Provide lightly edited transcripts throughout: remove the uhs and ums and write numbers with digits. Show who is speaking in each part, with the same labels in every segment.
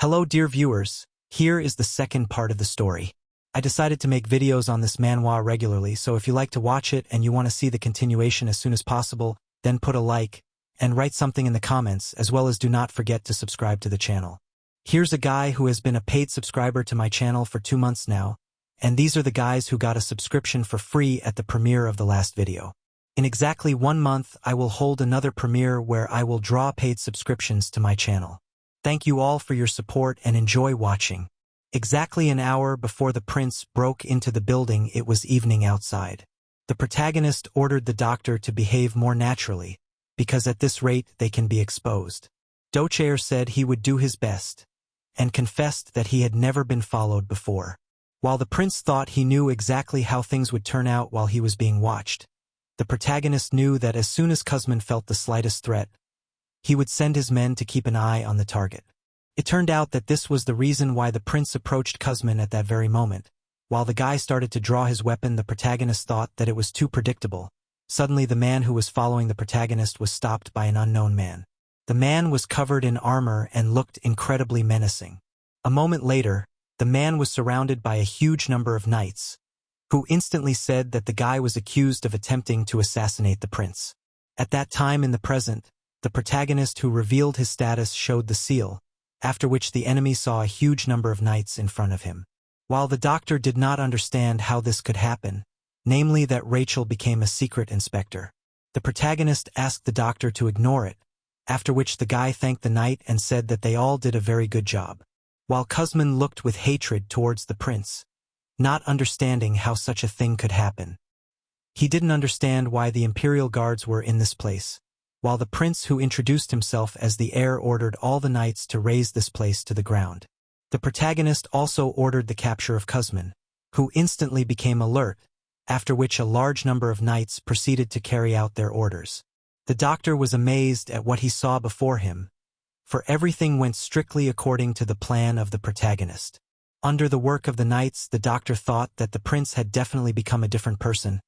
Speaker 1: Hello dear viewers, here is the second part of the story. I decided to make videos on this manhwa regularly, so if you like to watch it and you want to see the continuation as soon as possible, then put a like, and write something in the comments, as well as do not forget to subscribe to the channel. Here's a guy who has been a paid subscriber to my channel for 2 months now, and these are the guys who got a subscription for free at the premiere of the last video. In exactly 1 month, I will hold another premiere where I will draw paid subscriptions to my channel. Thank you all for your support and enjoy watching. Exactly an hour before the prince broke into the building, it was evening outside. The protagonist ordered the doctor to behave more naturally, because at this rate they can be exposed. Dochair said he would do his best, and confessed that he had never been followed before. While the prince thought he knew exactly how things would turn out while he was being watched, the protagonist knew that as soon as Kman felt the slightest threat, he would send his men to keep an eye on the target. It turned out that this was the reason why the prince approached Kman at that very moment. While the guy started to draw his weapon, the protagonist thought that it was too predictable. Suddenly the man who was following the protagonist was stopped by an unknown man. The man was covered in armor and looked incredibly menacing. A moment later, the man was surrounded by a huge number of knights, who instantly said that the guy was accused of attempting to assassinate the prince. At that time in the present, the protagonist who revealed his status showed the seal, after which the enemy saw a huge number of knights in front of him. While the doctor did not understand how this could happen, namely that Rachel became a secret inspector, the protagonist asked the doctor to ignore it, after which the guy thanked the knight and said that they all did a very good job. While Kman looked with hatred towards the prince, not understanding how such a thing could happen. He didn't understand why the imperial guards were in this place, while the prince who introduced himself as the heir ordered all the knights to raze this place to the ground. The protagonist also ordered the capture of Kman, who instantly became alert, after which a large number of knights proceeded to carry out their orders. The doctor was amazed at what he saw before him, for everything went strictly according to the plan of the protagonist. Under the work of the knights, the doctor thought that the prince had definitely become a different person.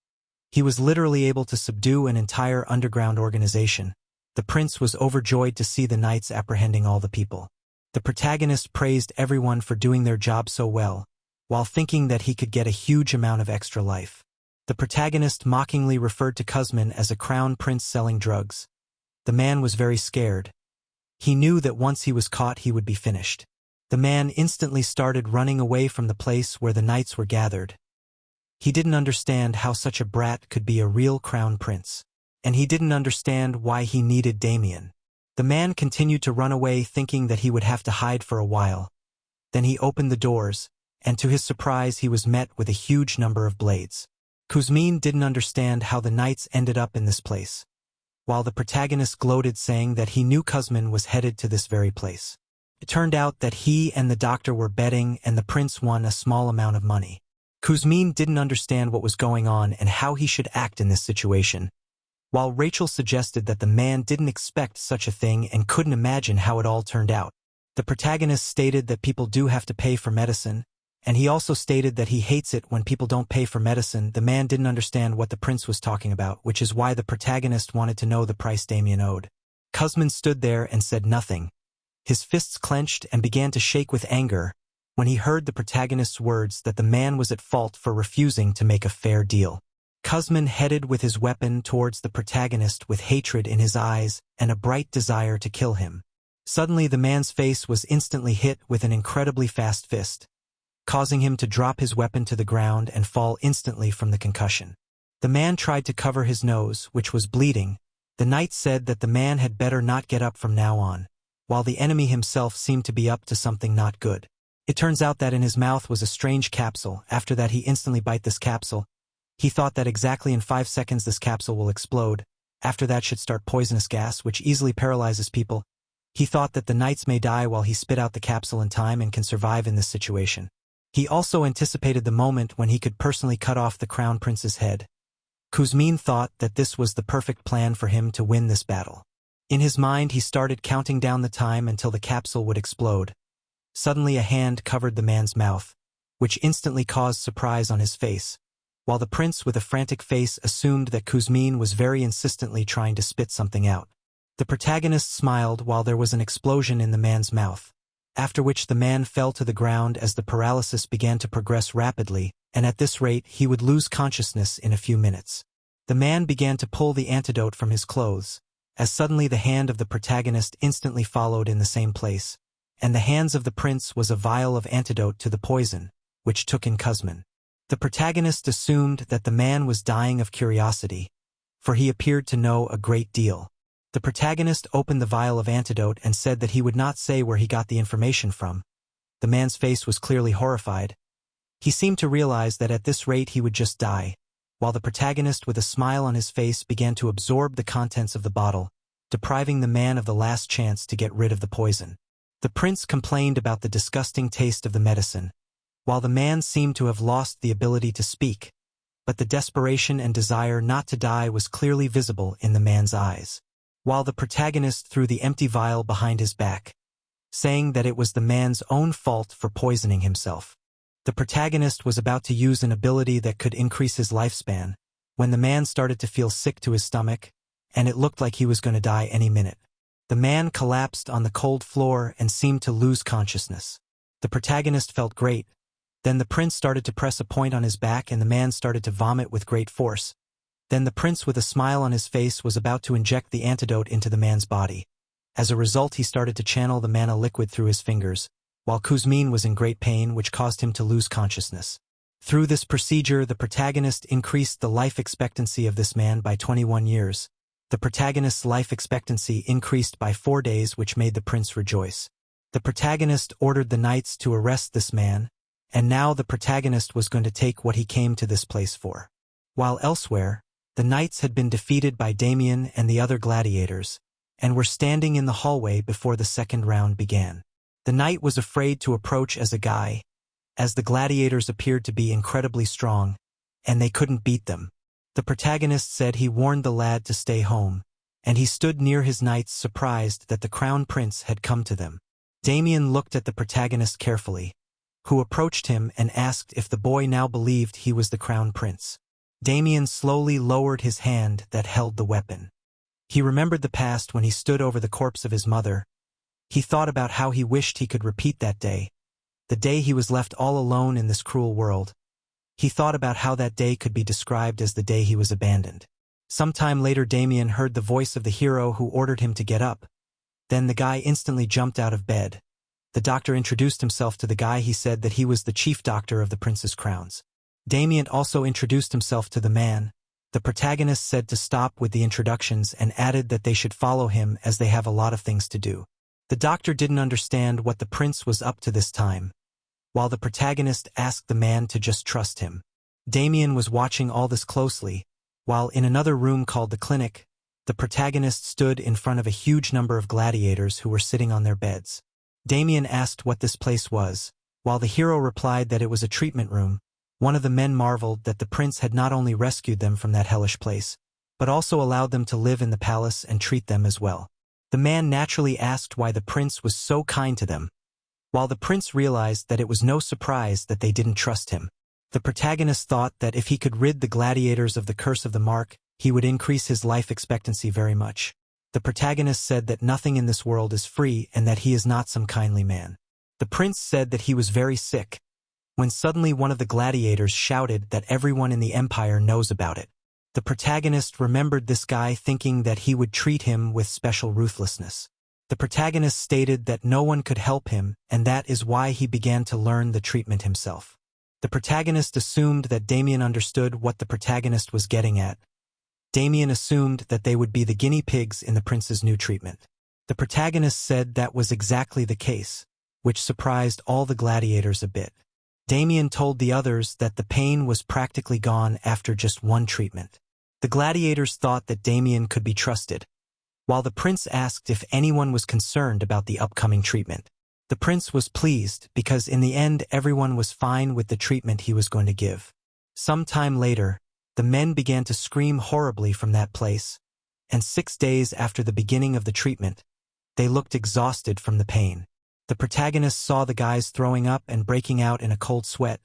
Speaker 1: He was literally able to subdue an entire underground organization. The prince was overjoyed to see the knights apprehending all the people. The protagonist praised everyone for doing their job so well, while thinking that he could get a huge amount of extra life. The protagonist mockingly referred to Kman as a crown prince selling drugs. The man was very scared. He knew that once he was caught he would be finished. The man instantly started running away from the place where the knights were gathered. He didn't understand how such a brat could be a real crown prince. And he didn't understand why he needed Damien. The man continued to run away, thinking that he would have to hide for a while. Then he opened the doors, and to his surprise he was met with a huge number of blades. Kman didn't understand how the knights ended up in this place, while the protagonist gloated, saying that he knew Kman was headed to this very place. It turned out that he and the doctor were betting, and the prince won a small amount of money. Kman didn't understand what was going on and how he should act in this situation, while Rachel suggested that the man didn't expect such a thing and couldn't imagine how it all turned out. The protagonist stated that people do have to pay for medicine, and he also stated that he hates it when people don't pay for medicine. The man didn't understand what the prince was talking about, which is why the protagonist wanted to know the price Damien owed. Kman stood there and said nothing. His fists clenched and began to shake with anger when he heard the protagonist's words that the man was at fault for refusing to make a fair deal. Kman headed with his weapon towards the protagonist with hatred in his eyes and a bright desire to kill him. Suddenly the man's face was instantly hit with an incredibly fast fist, causing him to drop his weapon to the ground and fall instantly from the concussion. The man tried to cover his nose, which was bleeding. The knight said that the man had better not get up from now on, while the enemy himself seemed to be up to something not good. It turns out that in his mouth was a strange capsule. After that he instantly bite this capsule. He thought that exactly in 5 seconds this capsule will explode. After that should start poisonous gas, which easily paralyzes people. He thought that the knights may die while he spit out the capsule in time and can survive in this situation. He also anticipated the moment when he could personally cut off the crown prince's head. Kman thought that this was the perfect plan for him to win this battle. In his mind he started counting down the time until the capsule would explode. Suddenly a hand covered the man's mouth, which instantly caused surprise on his face, while the prince with a frantic face assumed that Kman was very insistently trying to spit something out. The protagonist smiled while there was an explosion in the man's mouth, after which the man fell to the ground as the paralysis began to progress rapidly, and at this rate he would lose consciousness in a few minutes. The man began to pull the antidote from his clothes, as suddenly the hand of the protagonist instantly followed in the same place, and the hands of the prince was a vial of antidote to the poison, which took in Kman. The protagonist assumed that the man was dying of curiosity, for he appeared to know a great deal. The protagonist opened the vial of antidote and said that he would not say where he got the information from. The man's face was clearly horrified. He seemed to realize that at this rate he would just die, while the protagonist with a smile on his face began to absorb the contents of the bottle, depriving the man of the last chance to get rid of the poison. The prince complained about the disgusting taste of the medicine, while the man seemed to have lost the ability to speak, but the desperation and desire not to die was clearly visible in the man's eyes. While the protagonist threw the empty vial behind his back, saying that it was the man's own fault for poisoning himself. The protagonist was about to use an ability that could increase his lifespan, when the man started to feel sick to his stomach, and it looked like he was going to die any minute. The man collapsed on the cold floor and seemed to lose consciousness. The protagonist felt great. Then the prince started to press a point on his back and the man started to vomit with great force. Then the prince with a smile on his face was about to inject the antidote into the man's body. As a result he started to channel the mana liquid through his fingers, while Kman was in great pain which caused him to lose consciousness. Through this procedure the protagonist increased the life expectancy of this man by 21 years. The protagonist's life expectancy increased by 4 days which made the prince rejoice. The protagonist ordered the knights to arrest this man, and now the protagonist was going to take what he came to this place for. While elsewhere, the knights had been defeated by Daman and the other gladiators, and were standing in the hallway before the second round began. The knight was afraid to approach as a guy, as the gladiators appeared to be incredibly strong, and they couldn't beat them. The protagonist said he warned the lad to stay home, and he stood near his knights surprised that the crown prince had come to them. Daman looked at the protagonist carefully, who approached him and asked if the boy now believed he was the crown prince. Daman slowly lowered his hand that held the weapon. He remembered the past when he stood over the corpse of his mother. He thought about how he wished he could repeat that day, the day he was left all alone in this cruel world. He thought about how that day could be described as the day he was abandoned. Sometime later Daman heard the voice of the hero who ordered him to get up. Then the guy instantly jumped out of bed. The doctor introduced himself to the guy. He said that he was the chief doctor of the prince's crowns. Daman also introduced himself to the man. The protagonist said to stop with the introductions and added that they should follow him as they have a lot of things to do. The doctor didn't understand what the prince was up to this time, while the protagonist asked the man to just trust him. Daman was watching all this closely, while in another room called the clinic, the protagonist stood in front of a huge number of gladiators who were sitting on their beds. Daman asked what this place was, while the hero replied that it was a treatment room. One of the men marveled that the prince had not only rescued them from that hellish place, but also allowed them to live in the palace and treat them as well. The man naturally asked why the prince was so kind to them, while the prince realized that it was no surprise that they didn't trust him. The protagonist thought that if he could rid the gladiators of the curse of the mark, he would increase his life expectancy very much. The protagonist said that nothing in this world is free and that he is not some kindly man. The prince said that he was very sick, when suddenly one of the gladiators shouted that everyone in the empire knows about it. The protagonist remembered this guy thinking that he would treat him with special ruthlessness. The protagonist stated that no one could help him, and that is why he began to learn the treatment himself. The protagonist assumed that Daman understood what the protagonist was getting at. Daman assumed that they would be the guinea pigs in the prince's new treatment. The protagonist said that was exactly the case, which surprised all the gladiators a bit. Daman told the others that the pain was practically gone after just one treatment. The gladiators thought that Daman could be trusted, while the prince asked if anyone was concerned about the upcoming treatment. The prince was pleased because in the end everyone was fine with the treatment he was going to give. Some time later, the men began to scream horribly from that place, and 6 days after the beginning of the treatment, they looked exhausted from the pain. The protagonist saw the guys throwing up and breaking out in a cold sweat.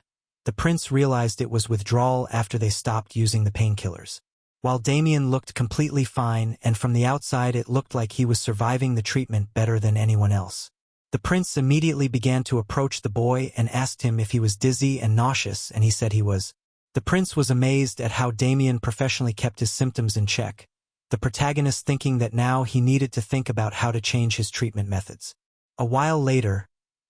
Speaker 1: The prince realized it was withdrawal after they stopped using the painkillers. While Daman looked completely fine and from the outside it looked like he was surviving the treatment better than anyone else. The prince immediately began to approach the boy and asked him if he was dizzy and nauseous, and he said he was. The prince was amazed at how Damien professionally kept his symptoms in check, the protagonist thinking that now he needed to think about how to change his treatment methods. A while later,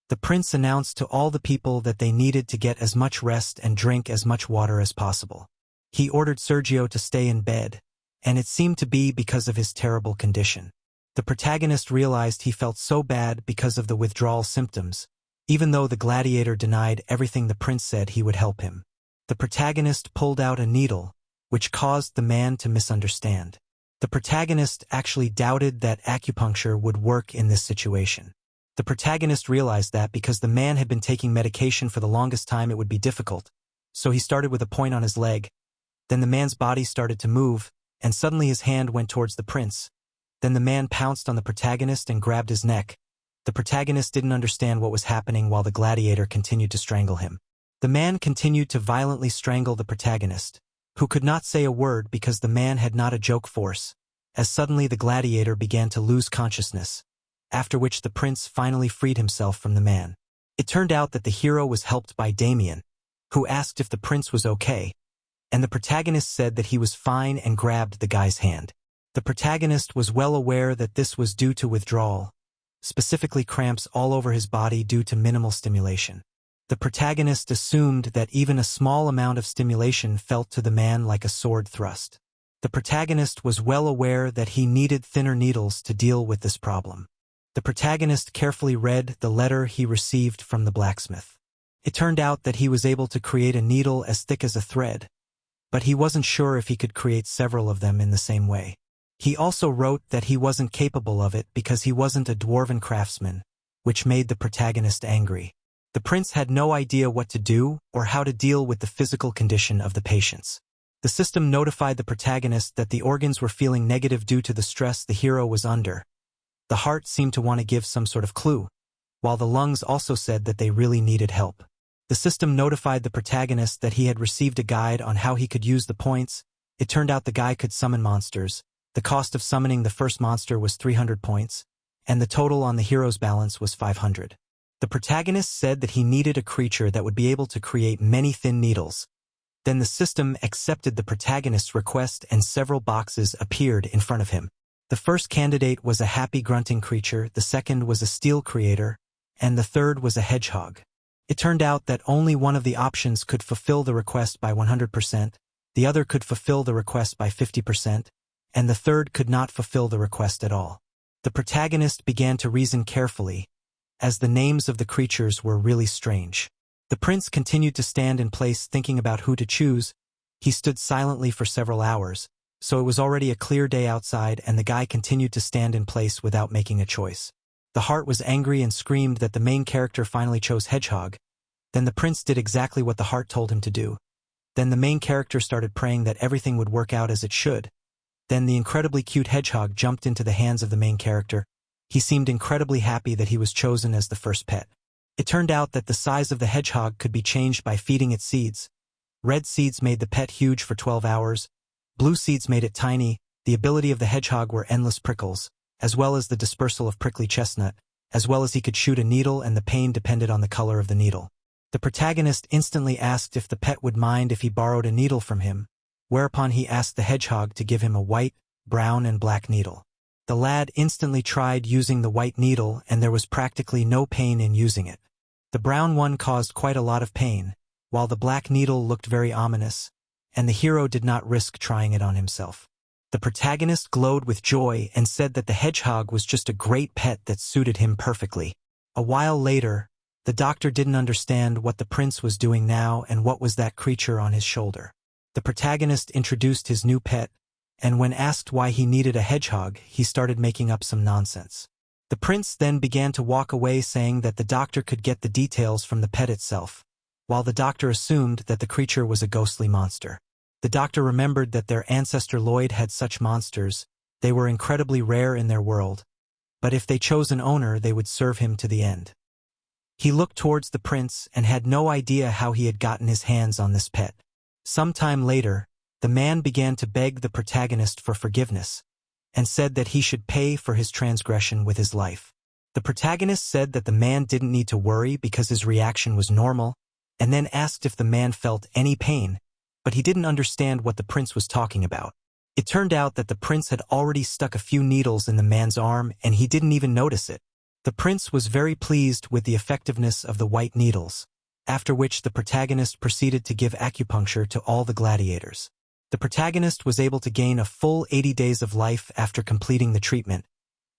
Speaker 1: the prince announced to all the people that they needed to get as much rest and drink as much water as possible. He ordered Sergio to stay in bed, and it seemed to be because of his terrible condition. The protagonist realized he felt so bad because of the withdrawal symptoms, even though the gladiator denied everything the prince said he would help him. The protagonist pulled out a needle, which caused the man to misunderstand. The protagonist actually doubted that acupuncture would work in this situation. The protagonist realized that because the man had been taking medication for the longest time it would be difficult, so he started with a point on his leg. Then the man's body started to move, and suddenly his hand went towards the prince. Then the man pounced on the protagonist and grabbed his neck. The protagonist didn't understand what was happening while the gladiator continued to strangle him. The man continued to violently strangle the protagonist, who could not say a word because the man had not a joke force, as suddenly the gladiator began to lose consciousness, after which the prince finally freed himself from the man. It turned out that the hero was helped by Damien, who asked if the prince was okay, and the protagonist said that he was fine and grabbed the guy's hand. The protagonist was well aware that this was due to withdrawal, specifically cramps all over his body due to minimal stimulation. The protagonist assumed that even a small amount of stimulation felt to the man like a sword thrust. The protagonist was well aware that he needed thinner needles to deal with this problem. The protagonist carefully read the letter he received from the blacksmith. It turned out that he was able to create a needle as thick as a thread, but he wasn't sure if he could create several of them in the same way. He also wrote that he wasn't capable of it because he wasn't a dwarven craftsman, which made the protagonist angry. The prince had no idea what to do or how to deal with the physical condition of the patients. The system notified the protagonist that the organs were feeling negative due to the stress the hero was under. The heart seemed to want to give some sort of clue, while the lungs also said that they really needed help. The system notified the protagonist that he had received a guide on how he could use the points. It turned out the guy could summon monsters. The cost of summoning the first monster was 300 points, and the total on the hero's balance was 500. The protagonist said that he needed a creature that would be able to create many thin needles. Then the system accepted the protagonist's request and several boxes appeared in front of him. The first candidate was a happy grunting creature, the second was a steel creator, and the third was a hedgehog. It turned out that only one of the options could fulfill the request by 100%, the other could fulfill the request by 50%, and the third could not fulfill the request at all. The protagonist began to reason carefully, as the names of the creatures were really strange. The prince continued to stand in place thinking about who to choose. He stood silently for several hours, so it was already a clear day outside and the guy continued to stand in place without making a choice. The heart was angry and screamed that the main character finally chose hedgehog. Then the prince did exactly what the heart told him to do. Then the main character started praying that everything would work out as it should. Then the incredibly cute hedgehog jumped into the hands of the main character. He seemed incredibly happy that he was chosen as the first pet. It turned out that the size of the hedgehog could be changed by feeding it seeds. Red seeds made the pet huge for 12 hours. Blue seeds made it tiny. The ability of the hedgehog were endless prickles, as well as the dispersal of prickly chestnut, as well as he could shoot a needle and the pain depended on the color of the needle. The protagonist instantly asked if the pet would mind if he borrowed a needle from him, whereupon he asked the hedgehog to give him a white, brown, and black needle. The lad instantly tried using the white needle and there was practically no pain in using it. The brown one caused quite a lot of pain, while the black needle looked very ominous, and the hero did not risk trying it on himself. The protagonist glowed with joy and said that the hedgehog was just a great pet that suited him perfectly. A while later, the doctor didn't understand what the prince was doing now and what was that creature on his shoulder. The protagonist introduced his new pet, and when asked why he needed a hedgehog, he started making up some nonsense. The prince then began to walk away saying that the doctor could get the details from the pet itself, while the doctor assumed that the creature was a ghostly monster. The doctor remembered that their ancestor Lloyd had such monsters. They were incredibly rare in their world, but if they chose an owner they would serve him to the end. He looked towards the prince and had no idea how he had gotten his hands on this pet. Some time later, the man began to beg the protagonist for forgiveness, and said that he should pay for his transgression with his life. The protagonist said that the man didn't need to worry because his reaction was normal, and then asked if the man felt any pain, but he didn't understand what the prince was talking about. It turned out that the prince had already stuck a few needles in the man's arm and he didn't even notice it. The prince was very pleased with the effectiveness of the white needles, after which the protagonist proceeded to give acupuncture to all the gladiators. The protagonist was able to gain a full 80 days of life after completing the treatment,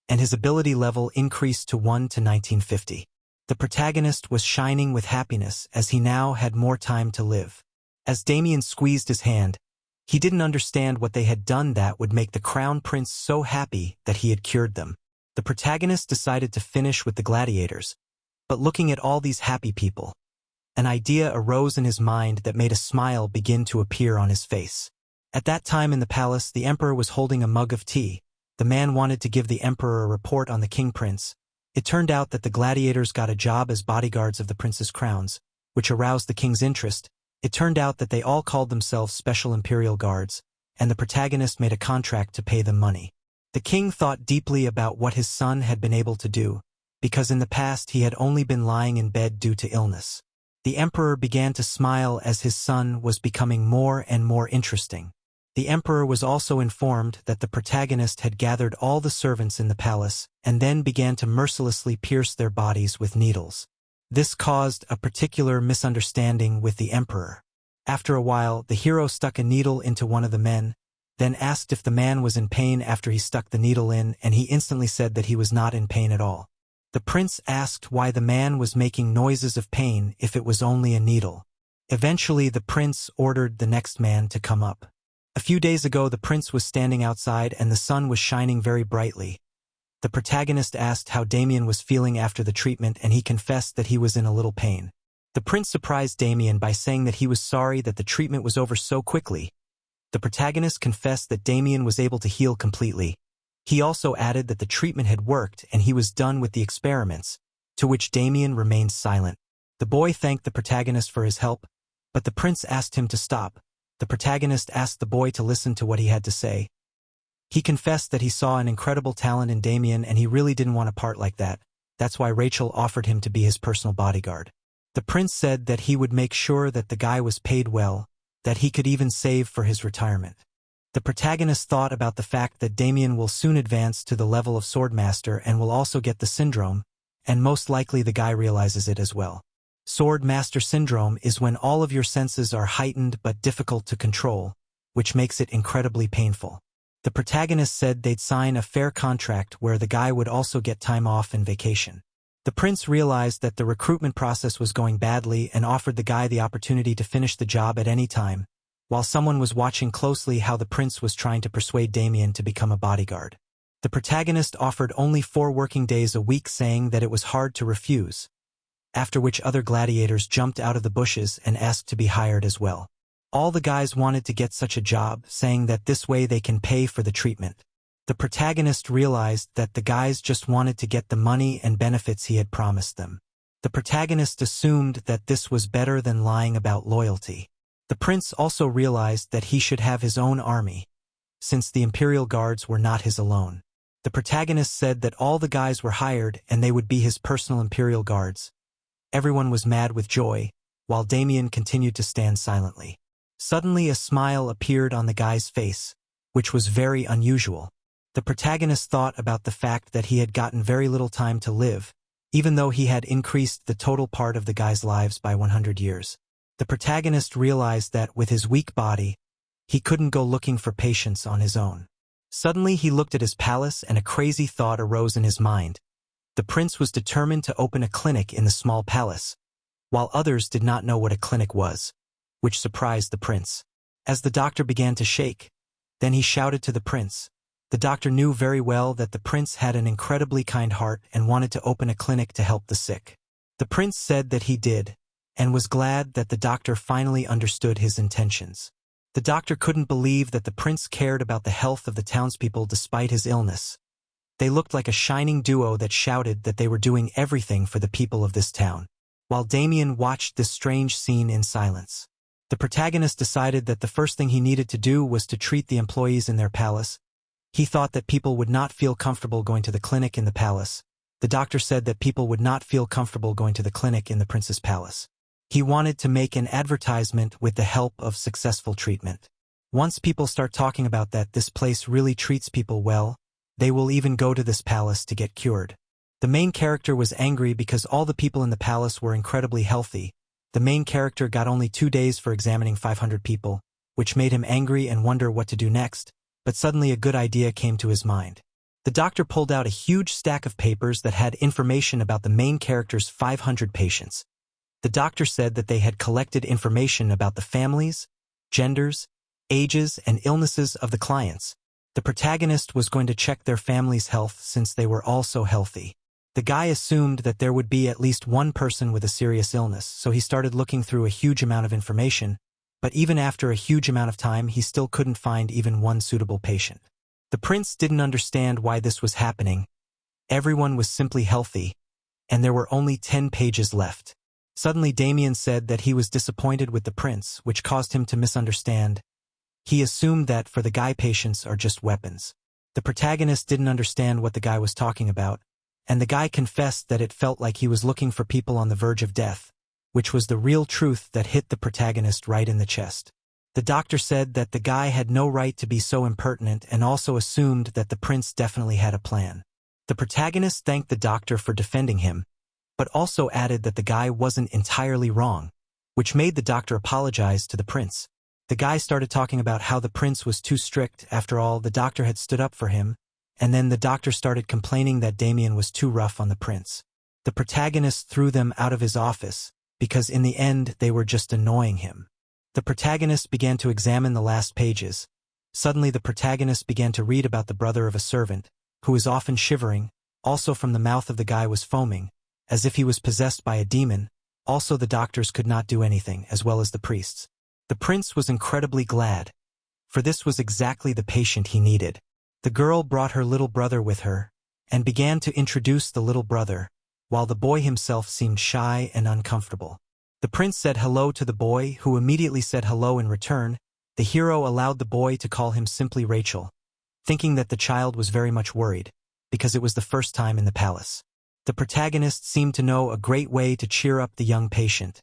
Speaker 1: and his ability level increased to 1 to 1950. The protagonist was shining with happiness as he now had more time to live. As Daman squeezed his hand, he didn't understand what they had done that would make the crown prince so happy that he had cured them. The protagonist decided to finish with the gladiators, but looking at all these happy people, an idea arose in his mind that made a smile begin to appear on his face. At that time in the palace, the emperor was holding a mug of tea. The man wanted to give the emperor a report on the king prince. It turned out that the gladiators got a job as bodyguards of the prince's crowns, which aroused the king's interest. It turned out that they all called themselves Special Imperial Guards, and the protagonist made a contract to pay them money. The king thought deeply about what his son had been able to do, because in the past he had only been lying in bed due to illness. The emperor began to smile as his son was becoming more and more interesting. The emperor was also informed that the protagonist had gathered all the servants in the palace and then began to mercilessly pierce their bodies with needles. This caused a particular misunderstanding with the emperor. After a while, the hero stuck a needle into one of the men, then asked if the man was in pain after he stuck the needle in, and he instantly said that he was not in pain at all. The prince asked why the man was making noises of pain if it was only a needle. Eventually, the prince ordered the next man to come up. A few days ago, the prince was standing outside and the sun was shining very brightly. The protagonist asked how Daman was feeling after the treatment, and he confessed that he was in a little pain. The prince surprised Daman by saying that he was sorry that the treatment was over so quickly. The protagonist confessed that Daman was able to heal completely. He also added that the treatment had worked and he was done with the experiments, to which Daman remained silent. The boy thanked the protagonist for his help, but the prince asked him to stop. The protagonist asked the boy to listen to what he had to say. He confessed that he saw an incredible talent in Daman and he really didn't want to part like that. That's why Rachel offered him to be his personal bodyguard. The prince said that he would make sure that the guy was paid well, that he could even save for his retirement. The protagonist thought about the fact that Daman will soon advance to the level of swordmaster and will also get the syndrome, and most likely the guy realizes it as well. Sword master syndrome is when all of your senses are heightened but difficult to control, which makes it incredibly painful. The protagonist said they'd sign a fair contract where the guy would also get time off and vacation. The prince realized that the recruitment process was going badly and offered the guy the opportunity to finish the job at any time, while someone was watching closely how the prince was trying to persuade Daman to become a bodyguard. The protagonist offered only 4 working days a week, saying that it was hard to refuse, after which other gladiators jumped out of the bushes and asked to be hired as well. All the guys wanted to get such a job, saying that this way they can pay for the treatment. The protagonist realized that the guys just wanted to get the money and benefits he had promised them. The protagonist assumed that this was better than lying about loyalty. The prince also realized that he should have his own army, since the Imperial Guards were not his alone. The protagonist said that all the guys were hired and they would be his personal Imperial Guards. Everyone was mad with joy, while Daman continued to stand silently. Suddenly a smile appeared on the guy's face, which was very unusual. The protagonist thought about the fact that he had gotten very little time to live, even though he had increased the total part of the guy's lives by 100 years. The protagonist realized that with his weak body, he couldn't go looking for patients on his own. Suddenly he looked at his palace and a crazy thought arose in his mind. The prince was determined to open a clinic in the small palace, while others did not know what a clinic was, which surprised the prince. As the doctor began to shake, then he shouted to the prince. The doctor knew very well that the prince had an incredibly kind heart and wanted to open a clinic to help the sick. The prince said that he did, and was glad that the doctor finally understood his intentions. The doctor couldn't believe that the prince cared about the health of the townspeople despite his illness. They looked like a shining duo that shouted that they were doing everything for the people of this town, while Daman watched this strange scene in silence. The protagonist decided that the first thing he needed to do was to treat the employees in their palace. He thought that people would not feel comfortable going to the clinic in the palace, The doctor said that people would not feel comfortable going to the clinic in the prince's palace. He wanted to make an advertisement with the help of successful treatment. Once people start talking about that this place really treats people well, they will even go to this palace to get cured. The main character was angry because all the people in the palace were incredibly healthy. The main character got only 2 days for examining 500 people, which made him angry and wonder what to do next, but suddenly a good idea came to his mind. The doctor pulled out a huge stack of papers that had information about the main character's 500 patients. The doctor said that they had collected information about the families, genders, ages, and illnesses of the clients. The protagonist was going to check their family's health since they were all so healthy. The guy assumed that there would be at least one person with a serious illness, so he started looking through a huge amount of information, but even after a huge amount of time he still couldn't find even one suitable patient. The prince didn't understand why this was happening. Everyone was simply healthy, and there were only 10 pages left. Suddenly Daman said that he was disappointed with the prince, which caused him to misunderstand. He assumed that for the guy patients are just weapons. The protagonist didn't understand what the guy was talking about, and the guy confessed that it felt like he was looking for people on the verge of death, which was the real truth that hit the protagonist right in the chest. The doctor said that the guy had no right to be so impertinent and also assumed that the prince definitely had a plan. The protagonist thanked the doctor for defending him, but also added that the guy wasn't entirely wrong, which made the doctor apologize to the prince. The guy started talking about how the prince was too strict. After all, the doctor had stood up for him, and then the doctor started complaining that Daman was too rough on the prince. The protagonist threw them out of his office, because in the end they were just annoying him. The protagonist began to examine the last pages. Suddenly the protagonist began to read about the brother of a servant, who was often shivering, also from the mouth of the guy was foaming, as if he was possessed by a demon. Also the doctors could not do anything, as well as the priests. The prince was incredibly glad, for this was exactly the patient he needed. The girl brought her little brother with her, and began to introduce the little brother, while the boy himself seemed shy and uncomfortable. The prince said hello to the boy, who immediately said hello in return. The hero allowed the boy to call him simply Rachel, thinking that the child was very much worried, because it was the first time in the palace. The protagonist seemed to know a great way to cheer up the young patient.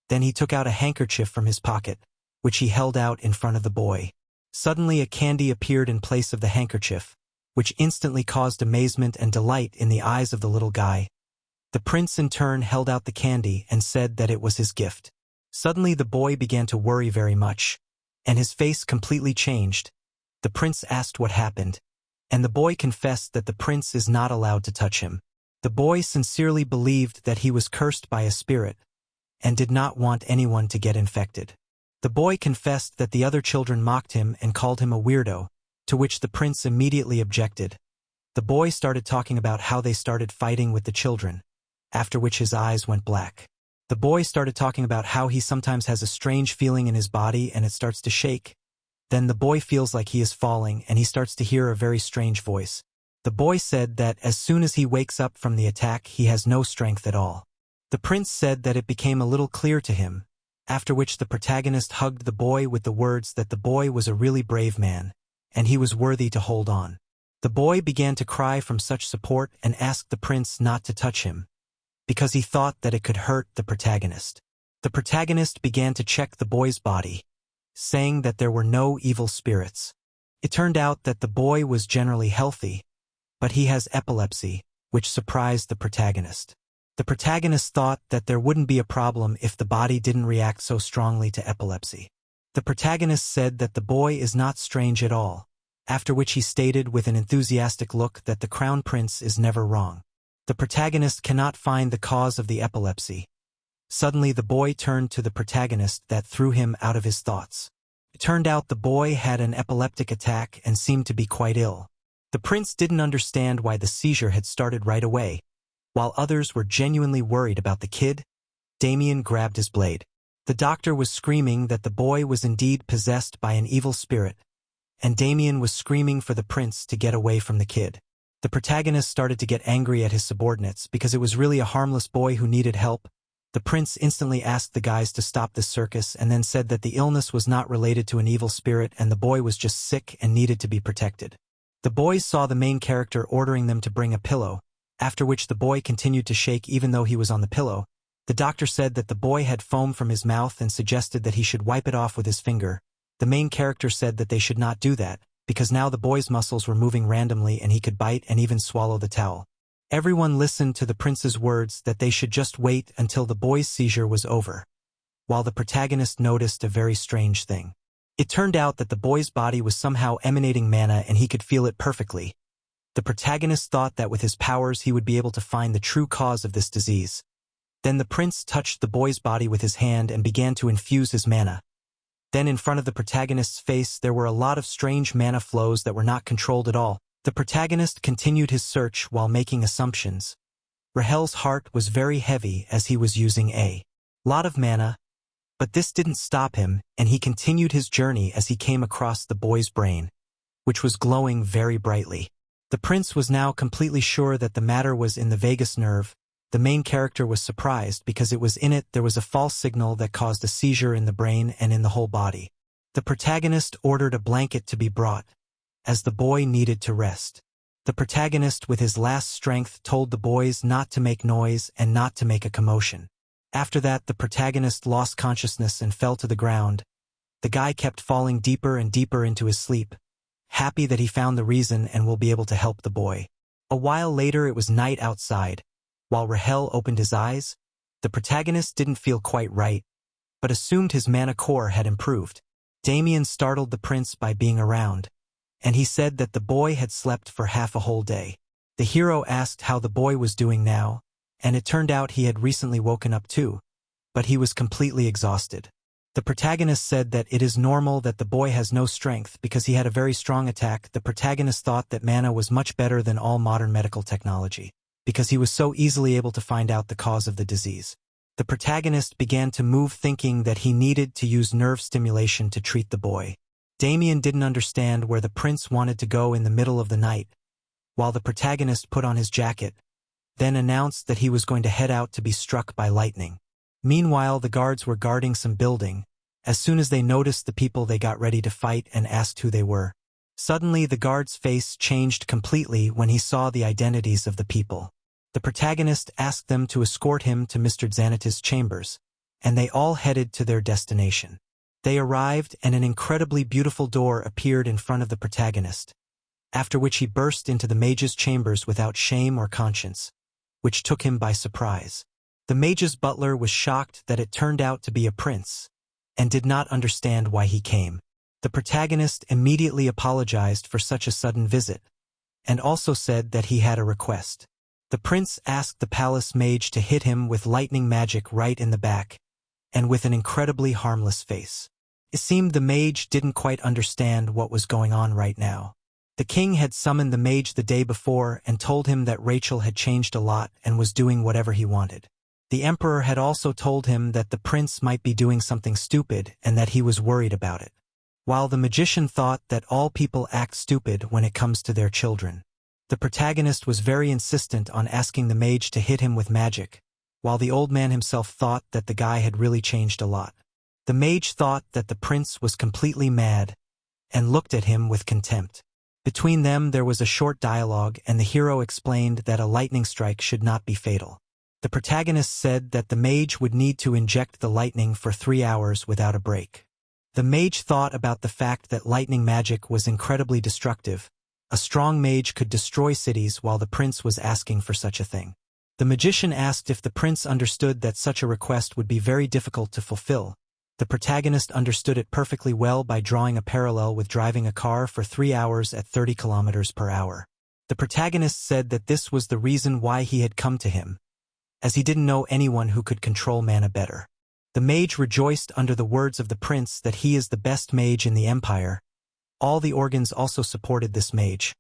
Speaker 1: Then he took out a handkerchief from his pocket, which he held out in front of the boy. Suddenly a candy appeared in place of the handkerchief, which instantly caused amazement and delight in the eyes of the little guy. The prince in turn held out the candy and said that it was his gift. Suddenly the boy began to worry very much, and his face completely changed. The prince asked what happened, and the boy confessed that the prince is not allowed to touch him. The boy sincerely believed that he was cursed by a spirit, and did not want anyone to get infected. The boy confessed that the other children mocked him and called him a weirdo, to which the prince immediately objected. The boy started talking about how they started fighting with the children, after which his eyes went black. The boy started talking about how he sometimes has a strange feeling in his body and it starts to shake. Then the boy feels like he is falling and he starts to hear a very strange voice. The boy said that as soon as he wakes up from the attack he has no strength at all. The prince said that it became a little clear to him, after which the protagonist hugged the boy with the words that the boy was a really brave man, and he was worthy to hold on. The boy began to cry from such support and asked the prince not to touch him, because he thought that it could hurt the protagonist. The protagonist began to check the boy's body, saying that there were no evil spirits. It turned out that the boy was generally healthy, but he has epilepsy, which surprised the protagonist. The protagonist thought that there wouldn't be a problem if the body didn't react so strongly to epilepsy. The protagonist said that the boy is not strange at all, after which he stated with an enthusiastic look that the crown prince is never wrong. The protagonist cannot find the cause of the epilepsy. Suddenly the boy turned to the protagonist that threw him out of his thoughts. It turned out the boy had an epileptic attack and seemed to be quite ill. The prince didn't understand why the seizure had started right away. While others were genuinely worried about the kid, Daman grabbed his blade. The doctor was screaming that the boy was indeed possessed by an evil spirit, and Daman was screaming for the prince to get away from the kid. The protagonist started to get angry at his subordinates because it was really a harmless boy who needed help. The prince instantly asked the guys to stop this circus and then said that the illness was not related to an evil spirit and the boy was just sick and needed to be protected. The boys saw the main character ordering them to bring a pillow, after which the boy continued to shake even though he was on the pillow. The doctor said that the boy had foam from his mouth and suggested that he should wipe it off with his finger. The main character said that they should not do that, because now the boy's muscles were moving randomly and he could bite and even swallow the towel. Everyone listened to the prince's words that they should just wait until the boy's seizure was over, while the protagonist noticed a very strange thing. It turned out that the boy's body was somehow emanating mana and he could feel it perfectly. The protagonist thought that with his powers he would be able to find the true cause of this disease. Then the prince touched the boy's body with his hand and began to infuse his mana. Then in front of the protagonist's face there were a lot of strange mana flows that were not controlled at all. The protagonist continued his search while making assumptions. Rahel's heart was very heavy as he was using a lot of mana, but this didn't stop him, and he continued his journey as he came across the boy's brain, which was glowing very brightly. The prince was now completely sure that the matter was in the vagus nerve. The main character was surprised because it was in it there was a false signal that caused a seizure in the brain and in the whole body. The protagonist ordered a blanket to be brought, as the boy needed to rest. The protagonist with his last strength told the boys not to make noise and not to make a commotion. After that the protagonist lost consciousness and fell to the ground. The guy kept falling deeper and deeper into his sleep, happy that he found the reason and will be able to help the boy. A while later it was night outside. While Rahel opened his eyes, the protagonist didn't feel quite right, but assumed his mana core had improved. Damien startled the prince by being around, and he said that the boy had slept for half a whole day. The hero asked how the boy was doing now, and it turned out he had recently woken up too, but he was completely exhausted. The protagonist said that it is normal that the boy has no strength because he had a very strong attack. The protagonist thought that mana was much better than all modern medical technology, because he was so easily able to find out the cause of the disease. The protagonist began to move thinking that he needed to use nerve stimulation to treat the boy. Damien didn't understand where the prince wanted to go in the middle of the night, while the protagonist put on his jacket, then announced that he was going to head out to be struck by lightning. Meanwhile, the guards were guarding some building. As soon as they noticed the people, they got ready to fight and asked who they were. Suddenly, the guard's face changed completely when he saw the identities of the people. The protagonist asked them to escort him to Mr. Xanatis' chambers, and they all headed to their destination. They arrived and an incredibly beautiful door appeared in front of the protagonist, after which he burst into the mage's chambers without shame or conscience, which took him by surprise. The mage's butler was shocked that it turned out to be a prince, and did not understand why he came. The protagonist immediately apologized for such a sudden visit, and also said that he had a request. The prince asked the palace mage to hit him with lightning magic right in the back, and with an incredibly harmless face. It seemed the mage didn't quite understand what was going on right now. The king had summoned the mage the day before and told him that Rachel had changed a lot and was doing whatever he wanted. The emperor had also told him that the prince might be doing something stupid and that he was worried about it. While the magician thought that all people act stupid when it comes to their children. The protagonist was very insistent on asking the mage to hit him with magic, while the old man himself thought that the guy had really changed a lot. The mage thought that the prince was completely mad, and looked at him with contempt. Between them there was a short dialogue and the hero explained that a lightning strike should not be fatal. The protagonist said that the mage would need to inject the lightning for 3 hours without a break. The mage thought about the fact that lightning magic was incredibly destructive. A strong mage could destroy cities while the prince was asking for such a thing. The magician asked if the prince understood that such a request would be very difficult to fulfill. The protagonist understood it perfectly well by drawing a parallel with driving a car for 3 hours at 30 kilometers per hour. The protagonist said that this was the reason why he had come to him, as he didn't know anyone who could control mana better. The mage rejoiced under the words of the prince that he is the best mage in the empire. All the organs also supported this mage,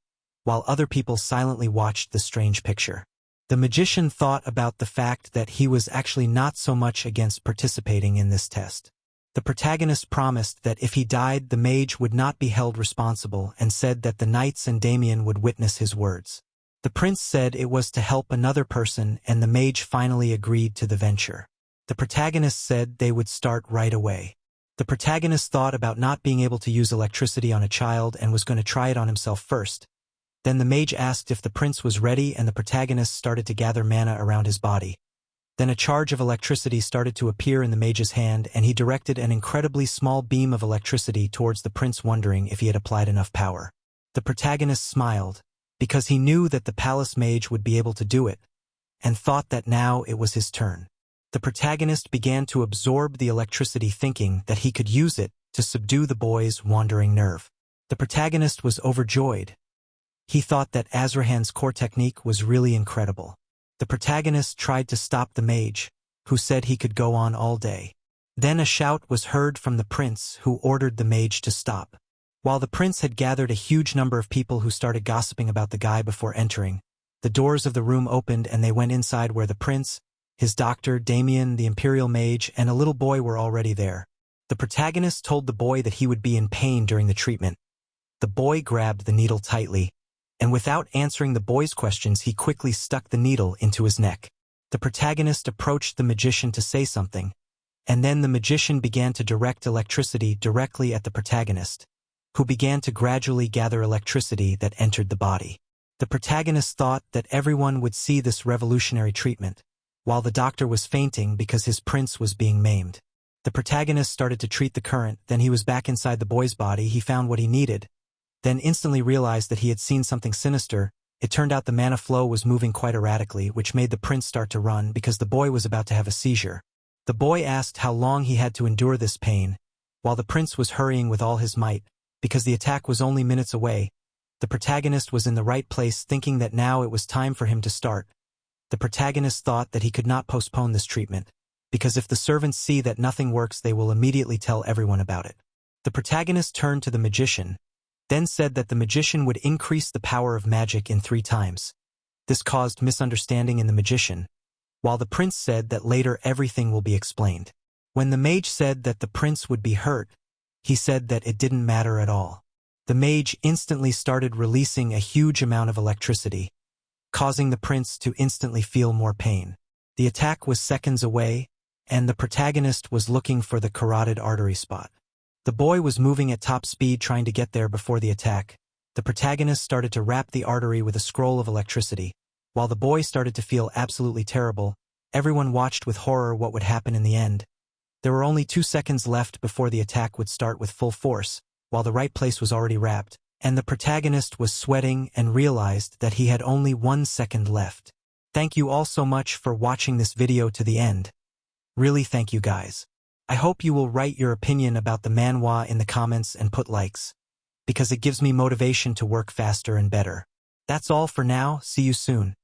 Speaker 1: while other people silently watched the strange picture. The magician thought about the fact that he was actually not so much against participating in this test. The protagonist promised that if he died the mage would not be held responsible and said that the knights and Damien would witness his words. The prince said it was to help another person and the mage finally agreed to the venture. The protagonist said they would start right away. The protagonist thought about not being able to use electricity on a child and was going to try it on himself first. Then the mage asked if the prince was ready and the protagonist started to gather mana around his body. Then a charge of electricity started to appear in the mage's hand and he directed an incredibly small beam of electricity towards the prince, wondering if he had applied enough power. The protagonist smiled, because he knew that the palace mage would be able to do it, and thought that now it was his turn. The protagonist began to absorb the electricity, thinking that he could use it to subdue the boy's wandering nerve. The protagonist was overjoyed. He thought that Azrahan's core technique was really incredible. The protagonist tried to stop the mage, who said he could go on all day. Then a shout was heard from the prince, who ordered the mage to stop. While the prince had gathered a huge number of people who started gossiping about the guy before entering, the doors of the room opened and they went inside, where the prince, his doctor, Daman, the imperial mage, and a little boy were already there. The protagonist told the boy that he would be in pain during the treatment. The boy grabbed the needle tightly, and without answering the boy's questions, he quickly stuck the needle into his neck. The protagonist approached the magician to say something, and then the magician began to direct electricity directly at the protagonist, who began to gradually gather electricity that entered the body. The protagonist thought that everyone would see this revolutionary treatment, while the doctor was fainting because his prince was being maimed. The protagonist started to treat the current, then he was back inside the boy's body. He found what he needed, then instantly realized that he had seen something sinister. It turned out the mana flow was moving quite erratically, which made the prince start to run because the boy was about to have a seizure. The boy asked how long he had to endure this pain, while the prince was hurrying with all his might, because the attack was only minutes away. The protagonist was in the right place, thinking that now it was time for him to start. The protagonist thought that he could not postpone this treatment, because if the servants see that nothing works, they will immediately tell everyone about it. The protagonist turned to the magician, then said that the magician would increase the power of magic in 3 times. This caused misunderstanding in the magician, while the prince said that later everything will be explained. When the mage said that the prince would be hurt, he said that it didn't matter at all. The mage instantly started releasing a huge amount of electricity, causing the prince to instantly feel more pain. The attack was seconds away, and the protagonist was looking for the carotid artery spot. The boy was moving at top speed trying to get there before the attack. The protagonist started to wrap the artery with a scroll of electricity. While the boy started to feel absolutely terrible, everyone watched with horror what would happen in the end. There were only 2 seconds left before the attack would start with full force, while the right place was already wrapped, and the protagonist was sweating and realized that he had only 1 second left. Thank you all so much for watching this video to the end. Really, thank you guys. I hope you will write your opinion about the manhwa in the comments and put likes, because it gives me motivation to work faster and better. That's all for now. See you soon.